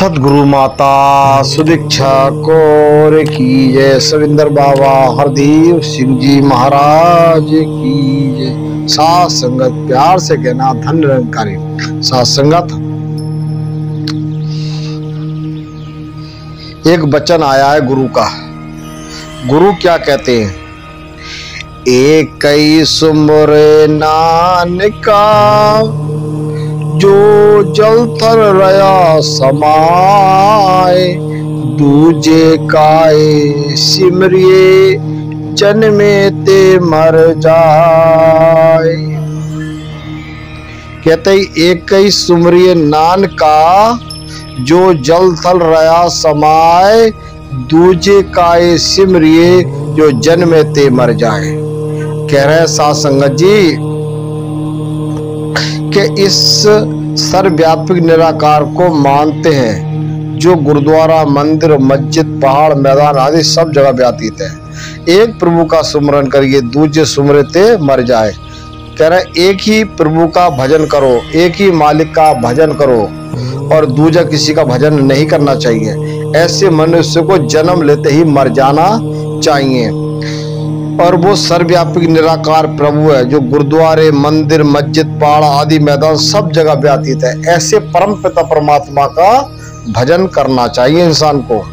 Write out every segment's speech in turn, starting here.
सदगुरु माता सुदीक्षा कौर की जय। सविंदर बाबा हरदेव सिंह जी महाराज की जय। साथ संगत प्यार से कहना धन निरंकारी। साथ संगत एक वचन आया है गुरु का। गुरु क्या कहते हैं? एक कई सुमरे नानका जो जल थर रया समाए, दूजे काए सिमरिए जन्मे ते मर जाए। कहते एक कई सुमरिए नानका जो जल थल रया समाए, दूजे काए सिमरिए जो जन्मे ते मर जाए। कह रहे साथ संगत जी कि इस सर्वव्यापक निराकार को मानते हैं जो गुरुद्वारा, मंदिर, मस्जिद, पहाड़, मैदान आदि सब जगह व्यतीत है। एक प्रभु का सुमरन करिए, दूजे सुमरते मर जाए। कह रहे एक ही प्रभु का भजन करो, एक ही मालिक का भजन करो और दूजा किसी का भजन नहीं करना चाहिए। ऐसे मनुष्य को जन्म लेते ही मर जाना चाहिए। और वो सर्वव्यापी निराकार प्रभु है जो गुरुद्वारे, मंदिर, मस्जिद, पहाड़ आदि मैदान सब जगह व्यतीत है। ऐसे परम पिता परमात्मा का भजन करना चाहिए इंसान को।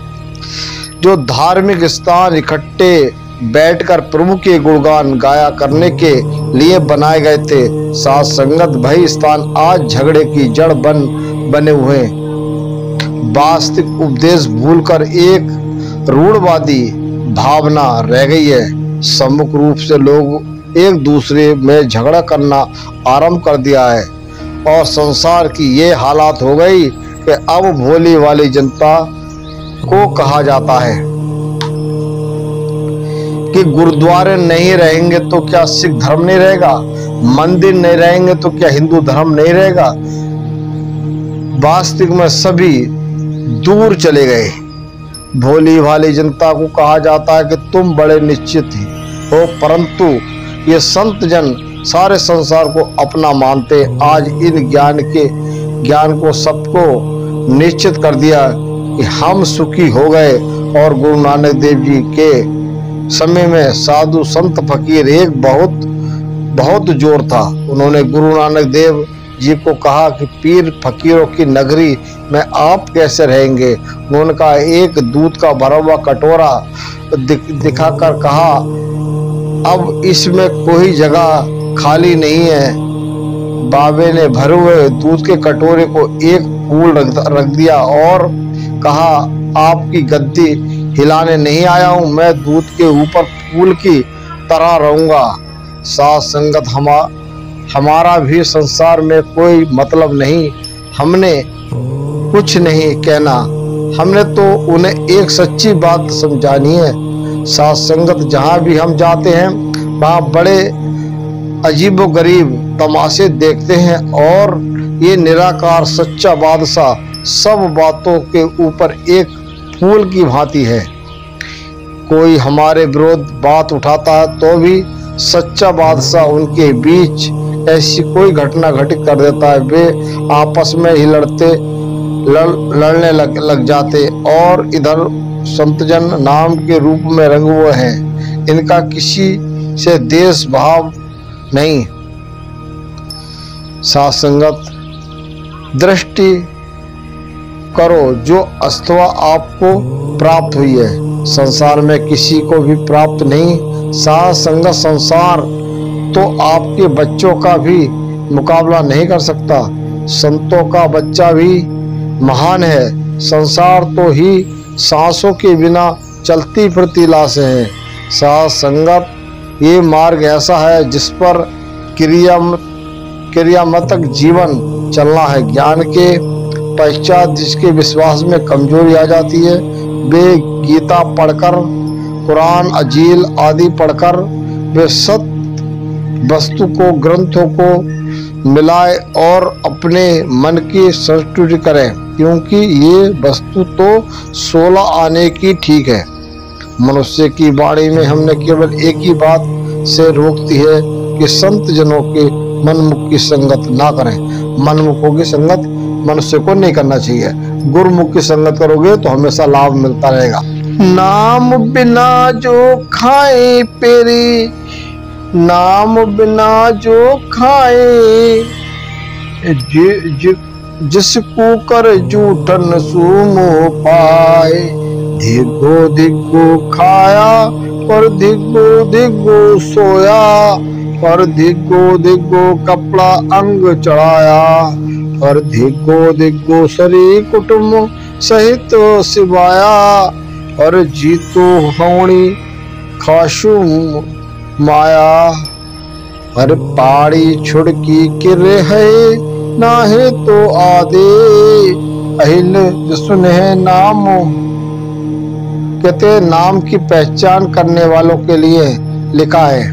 जो धार्मिक स्थान इकट्ठे बैठकर प्रभु के गुणगान गाया करने के लिए बनाए गए थे, साथ संगत भई स्थान आज झगड़े की जड़ बने हुए। वास्तविक उपदेश भूलकर एक रूढ़वादी भावना रह गई है। सम्मुख रूप से लोग एक दूसरे में झगड़ा करना आरंभ कर दिया है और संसार की ये हालात हो गई कि अब भोली वाली जनता को कहा जाता है कि गुरुद्वारे नहीं रहेंगे तो क्या सिख धर्म नहीं रहेगा, मंदिर नहीं रहेंगे तो क्या हिंदू धर्म नहीं रहेगा। वास्तविक में सभी दूर चले गए। भोली भाली जनता को कहा जाता है कि तुम बड़े निश्चित हो, परंतु ये संत जन सारे संसार को अपना मानते आज इन ज्ञान को सबको निश्चित कर दिया कि हम सुखी हो गए। और गुरु नानक देव जी के समय में साधु संत फकीर एक बहुत जोर था। उन्होंने गुरु नानक देव जी को कहा कि पीर फकीरों की नगरी में आप कैसे रहेंगे। उनका एक दूध का भरा हुआ कटोरा दिखाकर कहा अब इसमें कोई जगह खाली नहीं है। बाबे ने भरे हुए दूध के कटोरे को एक फूल रख दिया और कहा आपकी गद्दी हिलाने नहीं आया हूं, मैं दूध के ऊपर फूल की तरह रहूंगा। साथ संगत हमारा भी संसार में कोई मतलब नहीं। हमने कुछ नहीं कहना, हमने तो उन्हें एक सच्ची बात समझानी है। साथ संगत जहाँ भी हम जाते हैं वहाँ बड़े अजीबो गरीब तमाशे देखते हैं और ये निराकार सच्चा बादशाह सब बातों के ऊपर एक फूल की भांति है। कोई हमारे विरोध बात उठाता है तो भी सच्चा बादशाह उनके बीच ऐसी कोई घटना घटित कर देता है। वे आपस में ही लड़ने लग जाते और इधर संतजन नाम के रूप में रंगे हुए हैं। इनका किसी से देश भाव नहीं। साथ संगत दृष्टि करो जो अस्थवा आपको प्राप्त हुई है, संसार में किसी को भी प्राप्त नहीं। साथ संगत संसार तो आपके बच्चों का भी मुकाबला नहीं कर सकता। संतों का बच्चा भी महान है। संसार तो ही सांसों के बिना चलती फिरती लाशें हैं। साथ संगत ये मार्ग ऐसा है जिस पर क्रियात्मक जीवन चलना है। ज्ञान के पश्चात जिसके विश्वास में कमजोरी आ जाती है वे गीता पढ़कर, कुरान, अजील आदि पढ़कर वे सत्य वस्तु को, ग्रंथों को मिलाए और अपने मन की संतुष्टि करें, क्योंकि ये वस्तु तो 16 आने की ठीक है। मनुष्य की वाणी में हमने केवल एक ही बात से रोक दी है कि संत जनों के मनमुख की संगत ना करें। मनमुखों की संगत मनुष्य को नहीं करना चाहिए। गुरुमुख की संगत करोगे तो हमेशा लाभ मिलता रहेगा। नाम बिना जो खाए पेरी, नाम बिना जो खाए, जिसको कर जूठन सुमो पाए। धिगो धिगो खाया और धिगो धिगो सोया, और धिगो धिगो कपड़ा अंग चढ़ाया, और धिगो धिगो सरी कुटुंब सहित सिवाया, और जीतो हवणी खाशु माया। हर पाड़ी छुड़की किर है नाहे तो आदे, अहिल सुने नाम। कहते नाम की पहचान करने वालों के लिए लिखा है,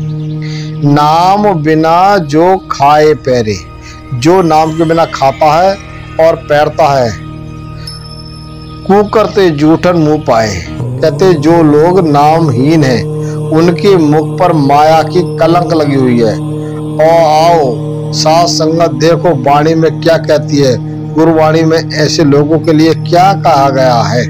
नाम बिना जो खाए पैरे, जो नाम के बिना खाता है और पैरता है, कुकरते जूठन मुंह पाए। कहते जो लोग नामहीन हैं उनके मुख पर माया की कलंक लगी हुई है। और आओ साथ संगत देखो वाणी में क्या कहती है, गुरुवाणी में ऐसे लोगों के लिए क्या कहा गया है।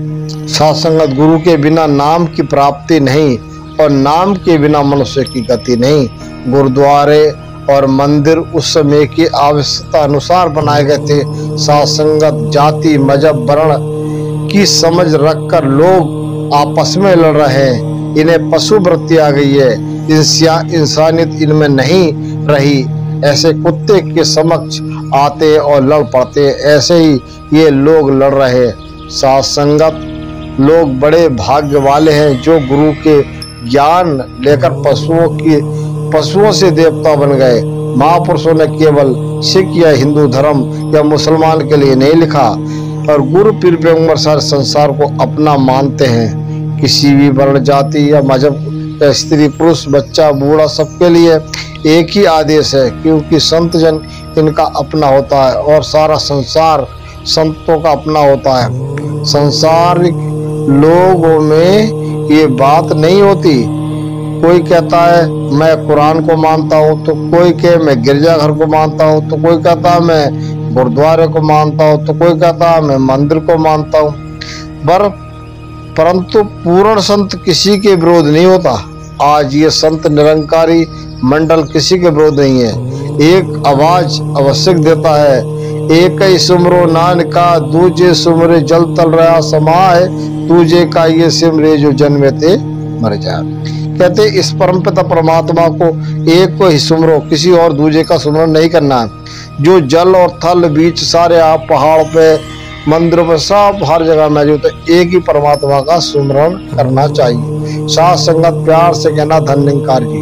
साथ संगत गुरु के बिना नाम की प्राप्ति नहीं, और नाम के बिना मनुष्य की गति नहीं। गुरुद्वारे और मंदिर उस समय की आवश्यकता अनुसार बनाए गए थे। साथ संगत जाति मजहब वर्ण की समझ रखकर लोग आपस में लड़ रहे हैं। इन्हें पशु वृत्ति आ गई है, इंसानियत इनमें नहीं रही। ऐसे कुत्ते के समक्ष आते और लड़ पड़ते, ऐसे ही ये लोग लड़ रहे। साथ संगत लोग बड़े भाग्य वाले हैं जो गुरु के ज्ञान लेकर पशुओं से देवता बन गए। महापुरुषों ने केवल सिख या हिंदू धर्म या मुसलमान के लिए नहीं लिखा, और गुरु पीर पैगंबर सारे संसार को अपना मानते हैं। किसी भी वर्ण जाति या मजहब या स्त्री पुरुष बच्चा बूढ़ा सबके लिए एक ही आदेश है, क्योंकि संत जन इनका अपना होता है और सारा संसार संतों का अपना होता है। संसारिक लोगों में ये बात नहीं होती। कोई कहता है मैं कुरान को मानता हूँ, तो कोई कहे मैं गिरजाघर को मानता हूँ, तो कोई कहता है मैं गुरुद्वारे को मानता हूँ, तो कोई कहता है मैं मंदिर को मानता हूँ। परंतु पूर्ण संत किसी के विरोध नहीं होता। आज ये संत निरंकारी मंडल किसी के विरोध नहीं है। एक आवाज आवश्यक देता है, एक ही सुमरो नानका दूजे सुमरे जल तल रहा समाए, तुझे का ये सिमरे जो जन्मे ते मर जाए। कहते इस परमपिता परमात्मा को एक को ही सुमरो, किसी और दूजे का सुमरन नहीं करना है। जो जल और थल बीच सारे आप पहाड़ पे मंदिरों में सब हर जगह मौजूद है, एक ही परमात्मा का सुमरण करना चाहिए। साथ संगत प्यार से कहना धन निरंकार जी।